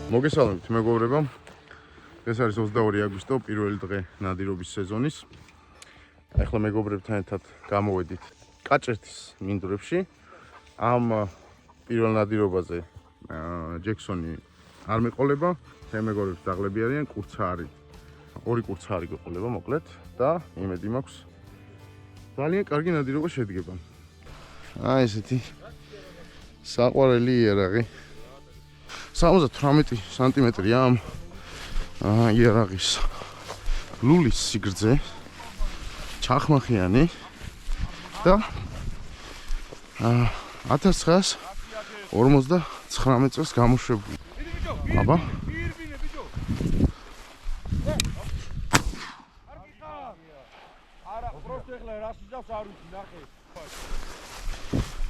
მოგესალმებით მეგობრებო. ეს არის 22 აგვისტო, პირველი დღე ნადირობის სეზონის. ახლა მეგობრებთან ერთად გამოვედით კაჭერთის მინდვრებში. ამ პირველ ნადირობაზე ჯექსონი არ მეყოლება, მეგობრებს ძაღლები არიან, კურცა არის. ორი კურცა არის გეყოლება მოკლედ და იმედი მაქვს ძალიან კარგი ნადირობა შედგება. აი ესეთი საყვარელი იარაღი. 78 სანტიმეტრია ამ იარაღის ლულის სიგრძე, ჩახმახიანი და 1959 წელს გამოშვებული. აბა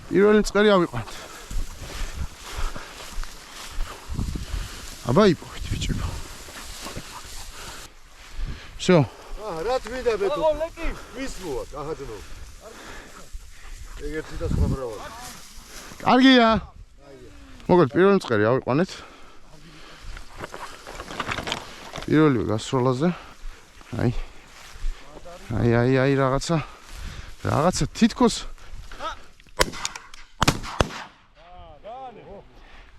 პირველი წერი ავიყვანთ. აბა იპოვეთ ბიჭებო. Всё. რა თვიდა ბეთო? ვისმოა, გაჰადნო. ეგეთი და სხვა მრავალი. კარგია. მოკლედ პირველი წერი ავიყვანეთ. პირველივე გასროლაზე. აი რაღაცა თითქოს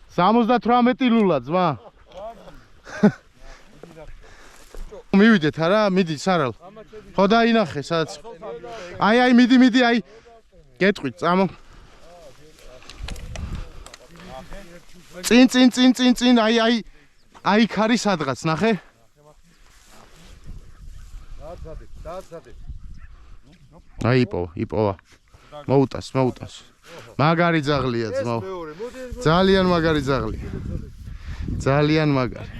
78 ლულა ძმა. მივიდეთ არა, მიდი სარალ. ხო დაინახე სადაც. აი მიდი აი. გეტყვით წამო. წინ აი ხარი სადღაც ნახე. დააცადე. აი იპოვა. მოუტას. მაგარი ძაღლია ძმაო. ძალიან მაგარი ძაღლია. ძალიან მაგარი.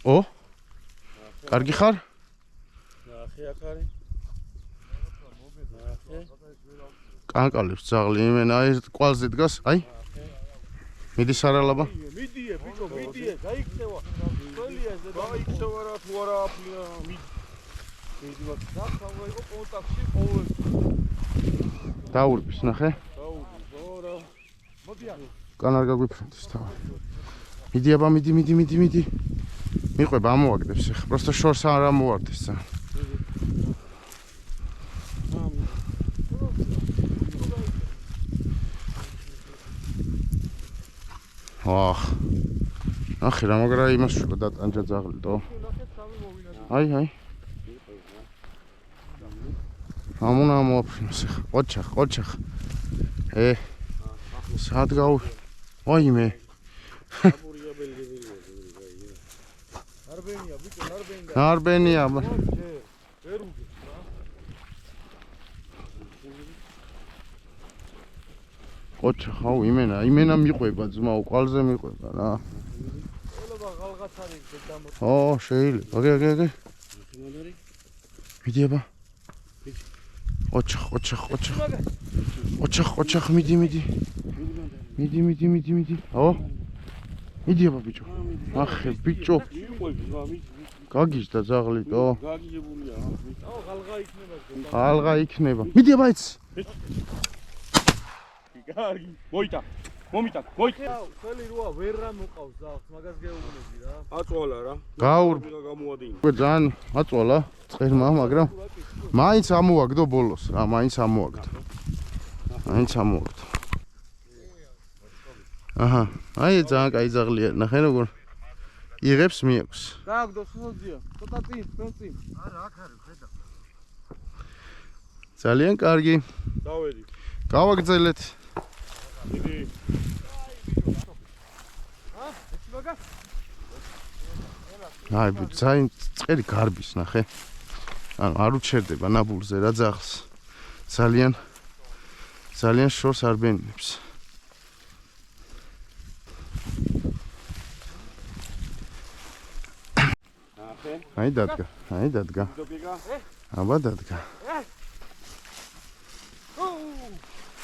ო? კარგი ხარ? ნახე აქ არის. კანკალებს ძაღლი იმენა ეს კვალზე დგას, აი. მიდი სარალაბა. მიდიე, ბიჭო, მიდიე, გაიქცევა. ყველია ეს გაიქცევა რა თუ არა აფლია. მიდი ვარ. დახავა იყო კონტაქტში ყოველ. დაურბის ნახე. ორა. მოდი აქ. კან არ გაგვიფრინდეს თავი. მიდი აბა, მიდი. მიყვება ამოვაგდებს ახლა. პროსტო შორს არ ამოვარდეს სა. ახი რა მაგრა იმას შუა დატანჯა ძაღლი დო. აი. ამონა მოაფრინოს ახლა. ყოჩახ. სად გაუ. ვაიმე. არბენია. ყოჩახ, აუ იმენა მიყვება ძმაო, ყალზე მიყვება რა. ო, შეიძლება. გე. მიდი აბა. ყოჩახ, მიდი. ო? მიდი აბა ბიჭო. ახე ბიჭო. გაგიჟდა ძაღლი დო. გაგიჟებულია. ალღა იქნება. მიდი აბა იც. კარგი. მოიტა. ხელი როა ვერ რა მოყავს ზავს, მაგას გეუბნები რა. აწვალა რა. გამოადინა. ძალიან აწვალა წერმა, მაგრამ მაინც ამოვაგდო ბოლოს რა, მაინც ამოვაგდო. აჰა, აი ძალიან კაი ძაღლია, ნახე როგორ იღებს მიაქვს. გააგდო სოძია, ცოტა წინ. არა, აქ არის, ხედა. ძალიან კარგი. დავედი. გავაგრძელეთ. მიდი. აი, ძალიან წერი გარბის ნახე. ანუ არ უჩერდება ნაბულზე რა ძაღლს. ძალიან შორს არ ბენებს. აი დადგა. აბა დადგა.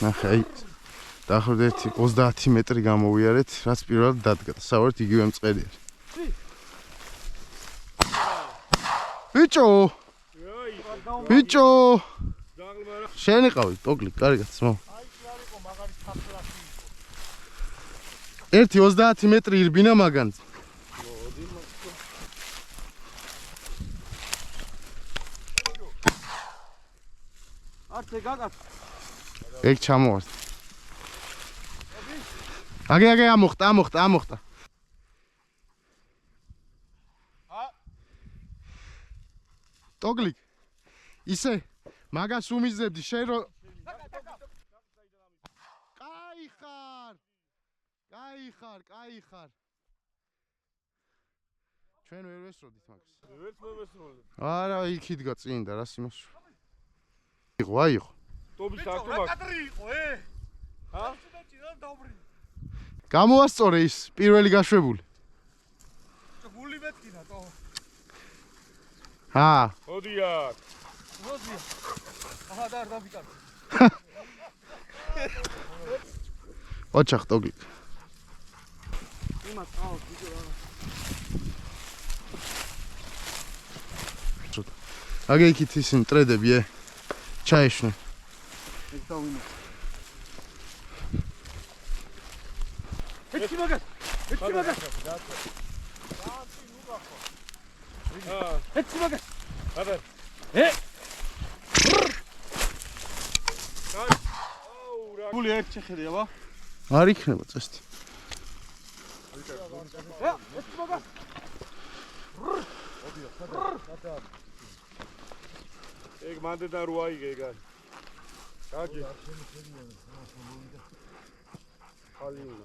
ნახე აი დაახლოებით 30 მეტრი გამოვიარეთ, რაც პირველად დადგა. საერთოდ იგივე მწყერი არის. ბიჭო აი, ბიჭო დაღლმარა. შენი ყავი ტოკლი კარგად ძმაო აი, კი არისო მაგარი საფლაში. 1-30 მეტრი ირბინა მაგან არც ეგაკაც. ეგ ჩამოვართ აგე ამოხტა ტოკლიკ ისე მაგას უმიზებდი შენ რო კაი ხარ ჩვენ ვერ ვესროდით მაგას ვერც მე ვესროლებ. არა იქ იდგა წინ და რას იმას აიღო ტობის აკუ მაგ. ჰა? გამოასწორე ის პირველი გაშვებული გული მეთქინა თო. ჰა მოდი აქ. აჰა და არ დაბიკარ. ოჩახ ტოკლიკ იმას ყავს ბიჭო რა. აგე იქით ისინი ტრედები ჩაეშვნე ეგ დავინე. ეჩი მაგას. ეჩი მაგას. აბა. აუ რა. გული ერთ შეხედია ვა. არ იქნება წესდი ეჩი მაგას. ეგ მანდ და რო აიგე ეგ არის. კაგი. ხალინა.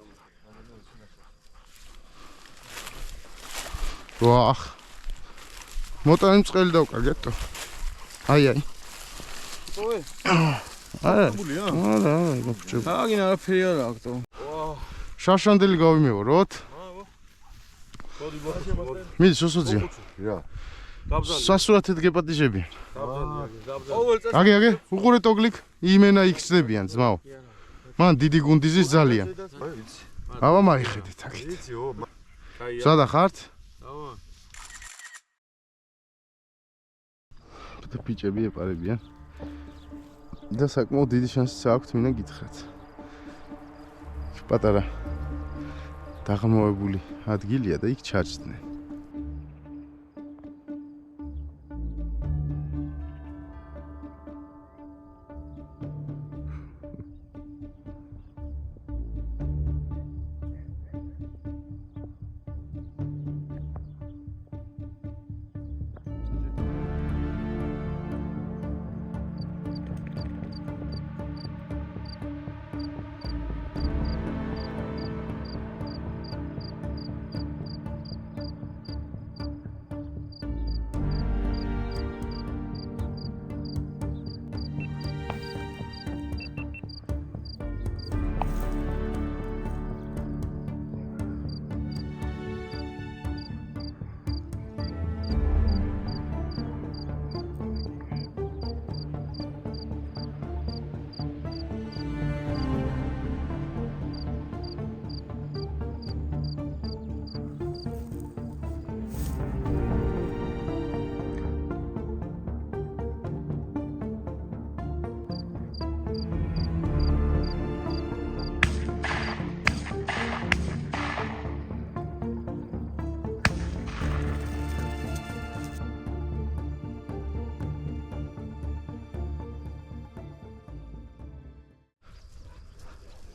ვახ მოტანი მწყელი დავკარგეთო აი ტოვე. არა გულია. არა მოგჭირ აგინ არაფერი არ აქვს თო. ვა. შაშანდელი გავიმეოროთ მოდი. მიდი სოსოძია რა. დაბზალი. სასურათით გეპატიჟებიან დაბზალი. აგე უყურე ტოკლიკ იმენა იქცდებიან ძმაო მან დიდი გუნდიზის ძალიან აბა მაიხედით აქ ვიციო. კაია. სადა ხართ ავა. და ბიჭები ეპარებიან და საკმაოდ დიდი შანსი აქვთ მინდა გითხრათ პატარა დაღმოვებული ადგილია და იქ ჩაჯდნენ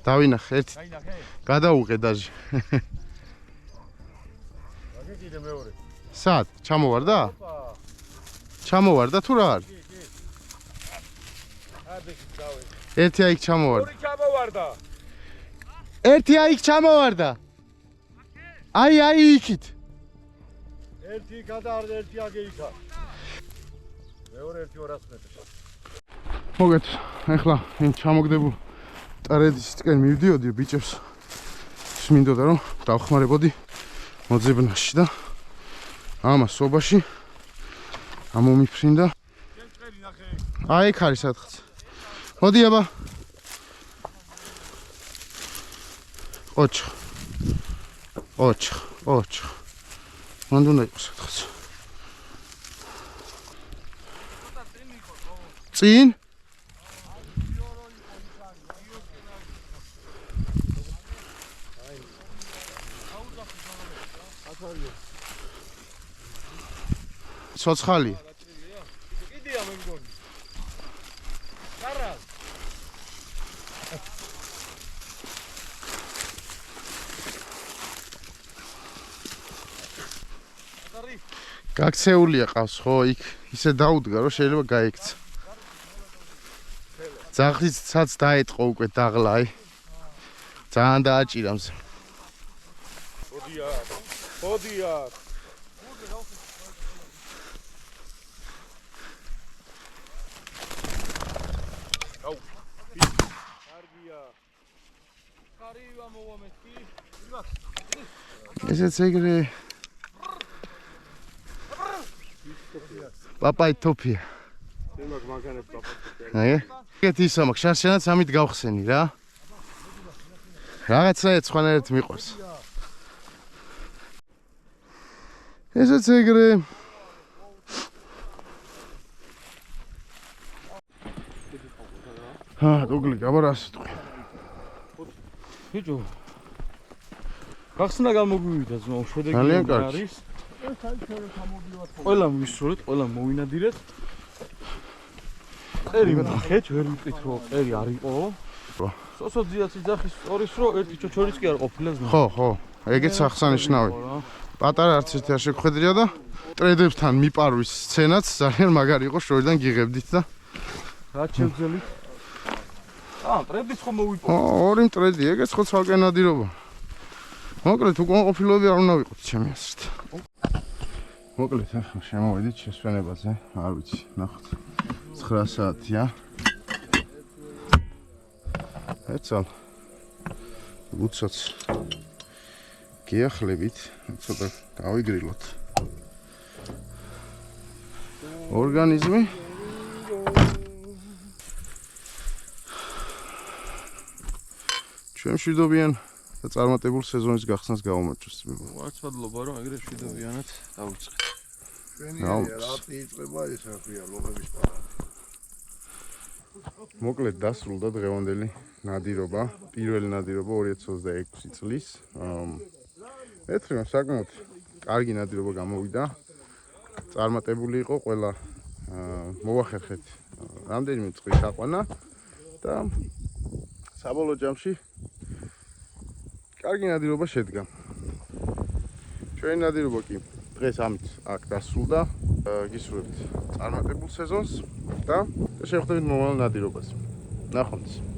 დავინახე ერთი გადაუყე დაჟე აგე კიდე მეორე. სად ჩამოვარდა ჩამოვარდა თუ რა არის აბეჭი დავე. ერთი აიქ ჩამოვარდა ორი ჩამოვარდა. ერთი აიქ ჩამოვარდა აი იქით ერთი გადაარდა, ერთი აგე იქა. მეორე ერთი 200 მეტრში. მოგეთ ახლა იმ ჩამოგდებულ ტრედისკენ მივდიოდი ბიჭებს მინდოდა რომ დავხმარებოდი მოძებნაში და ამას სობაში ამომიფრინდა შენ წერი ნახე. აი ეგ არის სადღაც მოდი აბა ოჩ მანდ უნდა იყოს სადღაც წინ ცოცხალია. კიდია მე მგონი. კარალ. გაქცეულია ყავს ხო იქ ისე დაუდგა რომ შეიძლება გაიქცა. ძაღლიცაც დაეტყო უკვე დაღლა აი. ძალიან დააჭირა მზე. ხოდია. აუ. კარგია. კარივა მოვამეთი. ესეც ეგრე პაპაი თოფია. იმაკ მაგანებს პაპაი. აი ეგეთი ისა მაქვს შანსიანაც ამით გავხსენი რა. რაღაცა ეცხვანერად მიყვარს. ესეც ეგრე დუგლი გაბარასი თქვი. ბიჭო. გახსნა გამოგვივიდა ზმო შედეგი ძალიან კარგი. არის. ყველა მისურვეთ, ყველა მოვინადირეთ. წერი ნახეთ, ვერ ვიტყვით რომ წერი არ იყო. სოსოძიაც იძახის სწორის რომ ერთი ჩოჩორიც კი არ ყოფილა ზმო. ხო, ეგეც აღსანიშნავი. პატარა არც ერთი არ შეგხვედრია და ტრედებთან მიპარვის სცენაც ძალიან მაგარი იყო, შორიდან გიღებდით და რა შევძელით? ტრედიც ხომ მოვიპო. ორი ტრედი, ეგეც ხო ცალკე ნადირობა. მოკლედ უკმაყოფილოები არ უნდა ვიყოთ ჩემი აზრით. მოკლედ ახლა შემოვედით შესვენებაზე, არ ვიცი, ნახოთ. 9 საათია. ეცალ. უცოც. გიახლებით, ცოტა გავიგრილოთ. ორგანიზმი ჩვენ მშვიდობიან და წარმატებულ სეზონის გახსნას გავუმარჯოს. ვარცმადლობა რომ ეგრე მშვიდობიანად დავიწყეთ. რატი იწყება ეს ახია ლობების პარა. მოკლედ დასრულდა დღევანდელი ნადირობა, პირველი ნადირობა 2026 წლის. მეთქმა საკმაოდ კარგი ნადირობა გამოვიდა. წარმატებული იყო ყველა მოვახერხეთ რამდენიმე წყლის აყვანა და საბოლოო ჯამში კარგი ნადირობა შედგა. ჩვენი ნადირობა კი დღეს ამით აქ დასრულდა. გისურვებთ წარმატებულ სეზონს და შევხვდებით მომავალ ნადირობაზე. ნახვამდის.